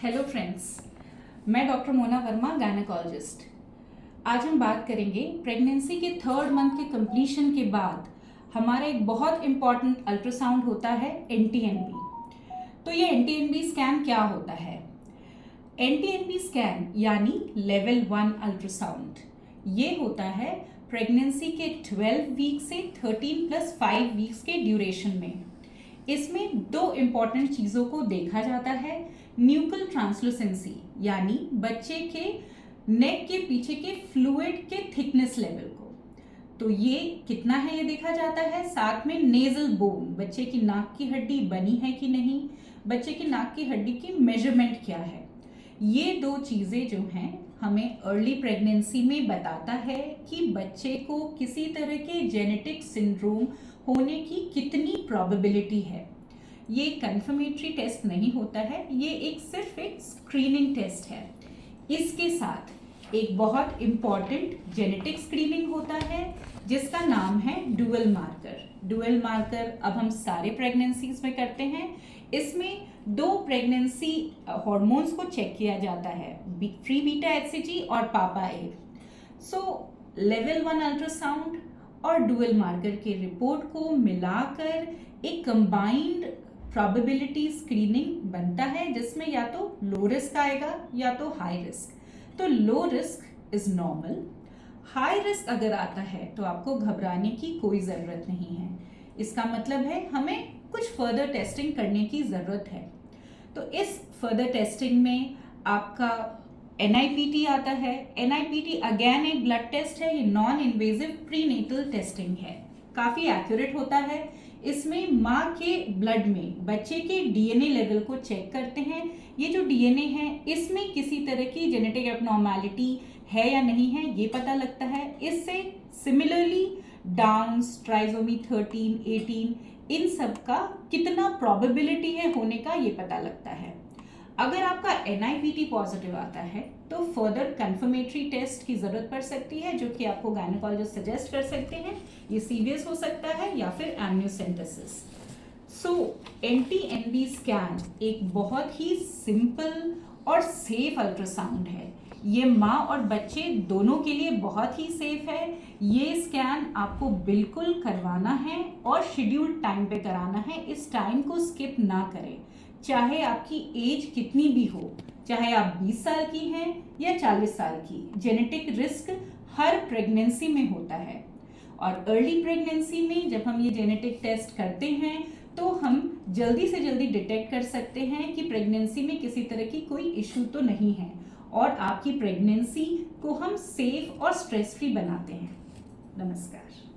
Hello friends, मैं doctor Mona Verma, gynaecologist. आज हम बात करेंगे प्रेगनेंसी के 3rd मंथ के कंप्लीशन के बाद हमारा एक बहुत इम्पॉर्टेंट अल्ट्रासाउंड होता है NT-NB। तो ये NT-NB स्कैन क्या होता है? NT-NB स्कैन यानी लेवल 1 अल्ट्रासाउंड ये होता है प्रेगनेंसी के 12 वीक से 13+5 वीक्स के ड्यूरेशन में। इसमें 2 इम्पॉर्टेंट चीज़ों को देखा जाता है। न्यूकल ट्रांसलूसेंसी यानी बच्चे के नेक के पीछे के फ्लूइड के थिकनेस लेवल को, तो ये कितना है ये देखा जाता है। साथ में नेजल बोन, बच्चे की नाक की हड्डी बनी है कि नहीं, बच्चे की नाक की हड्डी की मेजरमेंट क्या है। ये 2 चीज़ें जो हैं हमें अर्ली प्रेगनेंसी में बताता है कि बच्चे को किसी तरह के जेनेटिक सिंड्रोम होने की कितनी प्रोबेबिलिटी है। ये कंफर्मेटरी टेस्ट नहीं होता है, ये सिर्फ एक स्क्रीनिंग टेस्ट है। इसके साथ एक बहुत इम्पॉर्टेंट जेनेटिक स्क्रीनिंग होता है जिसका नाम है डुअल मार्कर। डुअल मार्कर अब हम सारे प्रेगनेंसीज में करते हैं। इसमें 2 प्रेगनेंसी हार्मोन्स को चेक किया जाता है, फ्री बीटा HCG और पापा ए। लेवल 1 अल्ट्रासाउंड और डुअल मार्कर के रिपोर्ट को मिलाकर एक कंबाइंड प्रोबेबिलिटी स्क्रीनिंग बनता है जिसमें या तो लो रिस्क आएगा या तो हाई रिस्क। तो low risk is normal, high risk अगर आता है तो आपको घबराने की कोई ज़रूरत नहीं है। इसका मतलब है हमें कुछ फर्दर टेस्टिंग करने की ज़रूरत है। तो इस फर्दर टेस्टिंग में आपका NIPT आता है। NIPT अगेन एक ब्लड टेस्ट है, ये नॉन इन्वेजिव प्रीनेटल टेस्टिंग है, काफ़ी एक्यूरेट होता है। इसमें माँ के ब्लड में बच्चे के DNA लेवल को चेक करते हैं। ये जो DNA है इसमें किसी तरह की जेनेटिक एबनॉर्मैलिटी है या नहीं है ये पता लगता है। इससे सिमिलरली डाउन्स, ट्राइसोमी 13, 18 इन सब का कितना प्रोबेबिलिटी है होने का ये पता लगता है। अगर आपका NIPT पॉजिटिव आता है तो फर्दर कंफर्मेटरी टेस्ट की ज़रूरत पड़ सकती है जो कि आपको गायनेकोलॉजिस्ट सजेस्ट कर सकते हैं। ये सीवियस हो सकता है या फिर एमनियोसेंटेसिस। NT-NB स्कैन एक बहुत ही सिंपल और सेफ अल्ट्रासाउंड है। ये माँ और बच्चे दोनों के लिए बहुत ही सेफ है। ये स्कैन आपको बिल्कुल करवाना है और शेड्यूल्ड टाइम पे कराना है। इस टाइम को स्किप ना करें, चाहे आपकी एज कितनी भी हो, चाहे आप 20 साल की हैं या 40 साल की। जेनेटिक रिस्क हर प्रेगनेंसी में होता है और अर्ली प्रेगनेंसी में जब हम ये जेनेटिक टेस्ट करते हैं तो हम जल्दी से जल्दी डिटेक्ट कर सकते हैं कि प्रेगनेंसी में किसी तरह की कोई इशू तो नहीं है और आपकी प्रेगनेंसी को हम सेफ और स्ट्रेस फ्री बनाते हैं। नमस्कार।